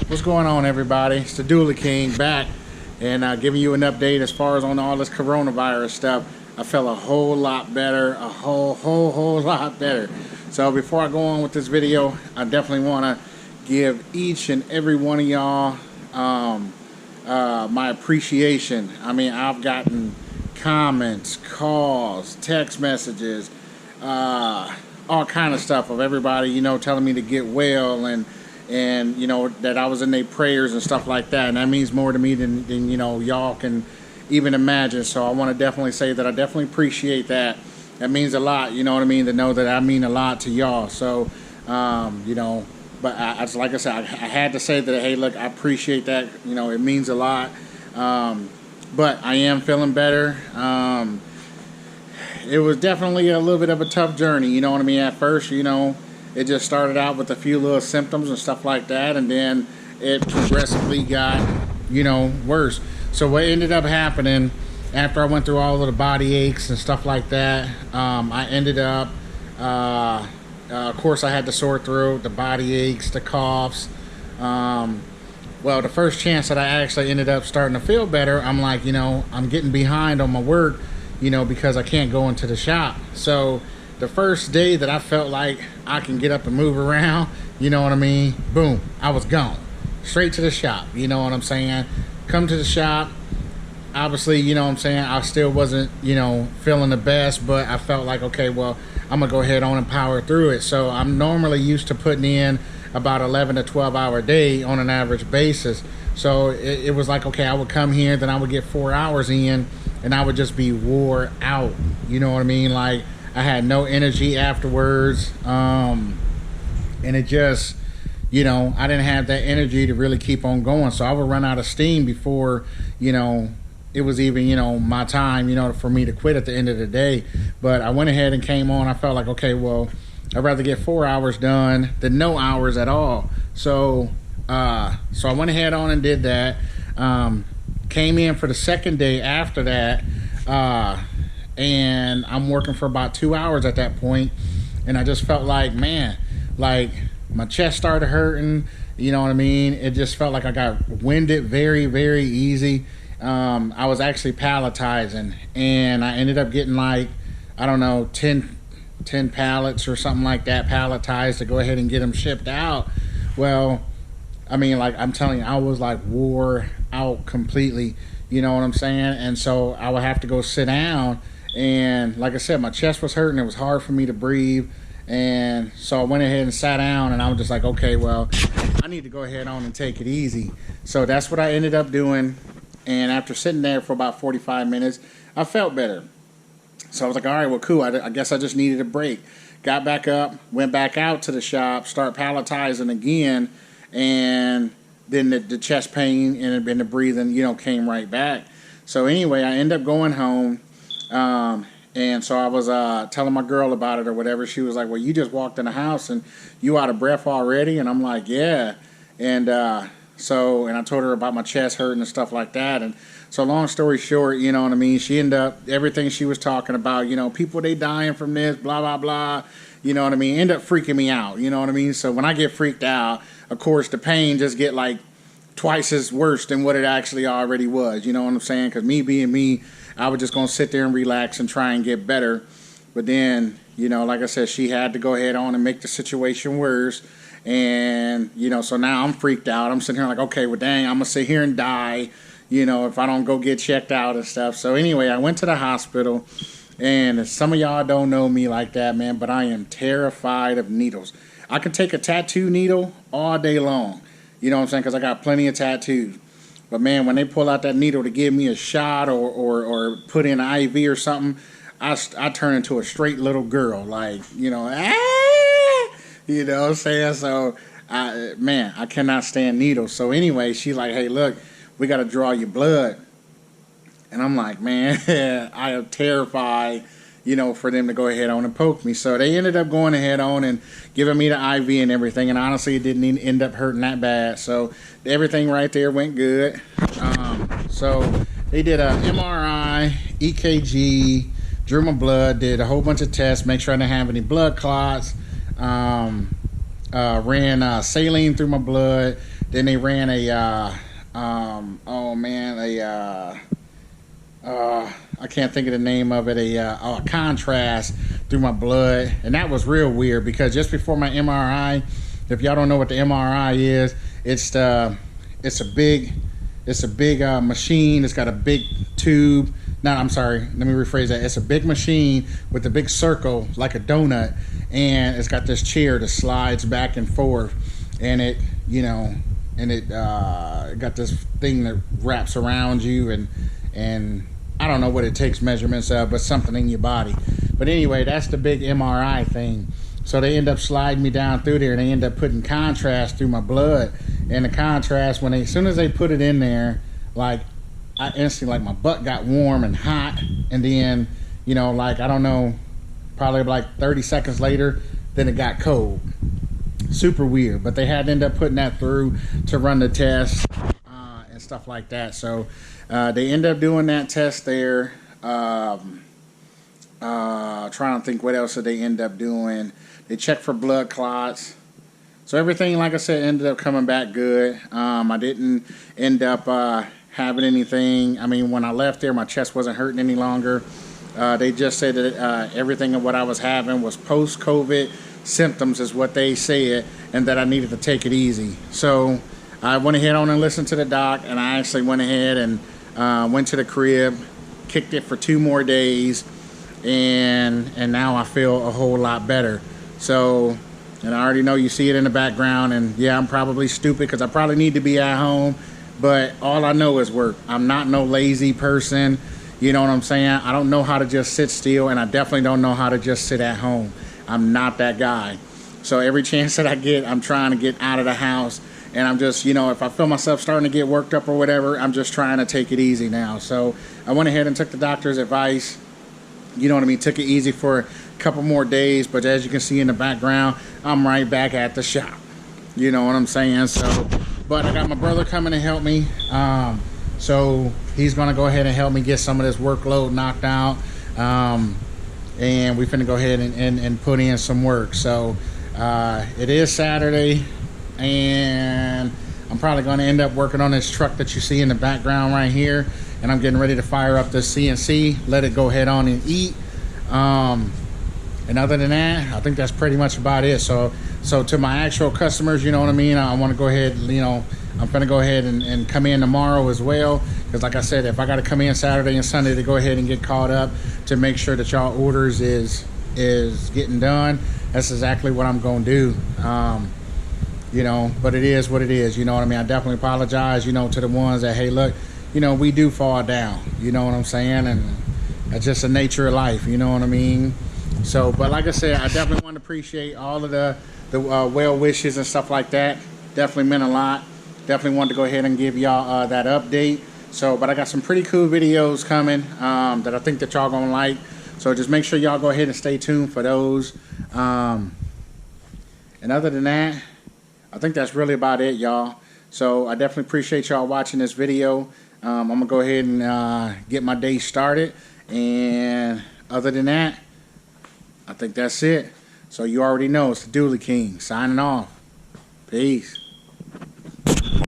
What's going on, everybody? It's the Dooley King back and giving you an update as far as on all this coronavirus stuff. I felt a whole lot better, a whole lot better. So before I go on with this video, I definitely want to give each and every one of y'all my appreciation. I mean, I've gotten comments, calls, text messages, all kind of stuff of everybody, you know, telling me to get well and you know that I was in their prayers and stuff like that, and that means more to me than you know y'all can even imagine. So I want to definitely say that I definitely appreciate that. That means a lot, you know what I mean, to know that I mean a lot to y'all. So you know, but like I said, I had to say that, hey, look, I appreciate that, you know, it means a lot. But I am feeling better. It was definitely a little bit of a tough journey, you know what I mean. At first, you know, it just started out with a few little symptoms and stuff like that, and then it progressively got, you know, worse. So what ended up happening after I went through all of the body aches and stuff like that, I ended up, of course, I had the sore throat, the body aches, the coughs. Well, the first chance that I actually ended up starting to feel better, I'm like, you know, I'm getting behind on my work, you know, because I can't go into the shop. So the first day that I felt like I can get up and move around, you know what I mean, boom, I was gone. Straight to the shop, you know what I'm saying? Come to the shop, obviously, you know what I'm saying, I still wasn't, you know, feeling the best, but I felt like, okay, well, I'm gonna go ahead on and power through it. So I'm normally used to putting in about 11 to 12 hour day on an average basis. So it was like, okay, I would come here, then I would get 4 hours in, and I would just be wore out, you know what I mean? Like, I had no energy afterwards, and it just, you know, I didn't have that energy to really keep on going. So I would run out of steam before, you know, it was even, you know, my time, you know, for me to quit at the end of the day. But I went ahead and came on. I felt like, okay, well, I'd rather get 4 hours done than no hours at all. So so I went ahead on and did that. Came in for the second day after that, and I'm working for about 2 hours at that point, and I just felt like, man, like my chest started hurting, you know what I mean? It just felt like I got winded very, very easy. I was actually palletizing, and I ended up getting like, I don't know, 10 pallets or something like that palletized to go ahead and get them shipped out. Well, I mean, like, I'm telling you, I was like wore out completely, you know what I'm saying? And so I would have to go sit down, and like I said, my chest was hurting. It was hard for me to breathe. And so I went ahead and sat down, and I was just like, okay, well, I need to go ahead on and take it easy. So that's what I ended up doing. And after sitting there for about 45 minutes, I felt better. So I was like, all right, well, cool. I guess I just needed a break. Got back up, went back out to the shop, start palletizing again, and then the chest pain and the breathing, you know, came right back. So anyway, I ended up going home, and so I was telling my girl about it or whatever. She was like, well, you just walked in the house and you out of breath already? And I'm like, yeah. And so I told her about my chest hurting and stuff like that. And so long story short, you know what I mean, she ended up, everything she was talking about, you know, people, they dying from this, blah, blah, blah, you know what I mean, ended up freaking me out, you know what I mean? So when I get freaked out, of course, the pain just get like twice as worse than what it actually already was, you know what I'm saying? Because me being me, I was just going to sit there and relax and try and get better. But then, you know, like I said, she had to go ahead on and make the situation worse. And, you know, so now I'm freaked out. I'm sitting here like, okay, well, dang, I'm going to sit here and die, you know, if I don't go get checked out and stuff. So anyway, I went to the hospital, and some of y'all don't know me like that, man, but I am terrified of needles. I can take a tattoo needle all day long, you know what I'm saying, because I got plenty of tattoos. But, man, when they pull out that needle to give me a shot or put in an IV or something, I turn into a straight little girl, like, you know, you know what I'm saying? So, man, I cannot stand needles. So anyway, she's like, hey, look, we got to draw your blood. And I'm like, man, I am terrified, you know, for them to go ahead on and poke me. So they ended up going ahead on and giving me the IV and everything. And honestly, it didn't end up hurting that bad. So everything right there went good. So they did a MRI, EKG, drew my blood, did a whole bunch of tests, make sure I didn't have any blood clots. Ran saline through my blood, Then they ran a oh man, I can't think of the name of it, a contrast through my blood, and that was real weird because just before my MRI, if y'all don't know what the MRI is, it's a big machine. It's got a big tube. No, I'm sorry. Let me rephrase that. It's a big machine with a big circle like a donut, and it's got this chair that slides back and forth, and it got this thing that wraps around you, and I don't know what it takes measurements of, but something in your body. But anyway, that's the big MRI thing. So they end up sliding me down through there, and they end up putting contrast through my blood. And the contrast, as soon as they put it in there, like I instantly, like my butt got warm and hot, and then like I don't know, probably like 30 seconds later, then it got cold. Super weird, but they had to end up putting that through to run the test and stuff like that. So they end up doing that test there. Trying to think what else did they end up doing. They checked for blood clots. So everything, like I said, ended up coming back good. I didn't end up having anything. I mean, when I left there, my chest wasn't hurting any longer. They just said that everything of what I was having was post-COVID symptoms is what they said, and that I needed to take it easy. So I went ahead on and listened to the doc, and I actually went ahead and went to the crib, kicked it for 2 more days, and now I feel a whole lot better. So, and I already know you see it in the background, and yeah, I'm probably stupid because I probably need to be at home, but all I know is work. I'm not no lazy person, you know what I'm saying? I don't know how to just sit still, and I definitely don't know how to just sit at home. I'm not that guy. So every chance that I get, I'm trying to get out of the house, and I'm just, if I feel myself starting to get worked up or whatever, I'm just trying to take it easy now. So I went ahead and took the doctor's advice, you know what I mean, took it easy for a couple more days, but as you can see in the background, I'm right back at the shop. You know what I'm saying? So, but I got my brother coming to help me. So he's gonna go ahead and help me get some of this workload knocked out. And we finna go ahead and put in some work. So it is Saturday, and I'm probably gonna end up working on this truck that you see in the background right here. And I'm getting ready to fire up the CNC, let it go head on and eat. And other than that, I think that's pretty much about it. So to my actual customers, you know what I mean? I want to go ahead, I'm going to go ahead and come in tomorrow as well. Because like I said, if I got to come in Saturday and Sunday to go ahead and get caught up to make sure that y'all orders is getting done, that's exactly what I'm going to do. But it is what it is. You know what I mean? I definitely apologize, to the ones that, hey, look, we do fall down. You know what I'm saying? And that's just the nature of life. You know what I mean? So, but like I said, I definitely want to appreciate all of the well wishes and stuff like that. Definitely meant a lot. Definitely wanted to go ahead and give y'all that update. So, but I got some pretty cool videos coming that I think that y'all gonna like. So just make sure y'all go ahead and stay tuned for those. And other than that, I think that's really about it, y'all. So I definitely appreciate y'all watching this video. I'm gonna go ahead and get my day started. And other than that, I think that's it. So you already know it's the Dooley King signing off. Peace.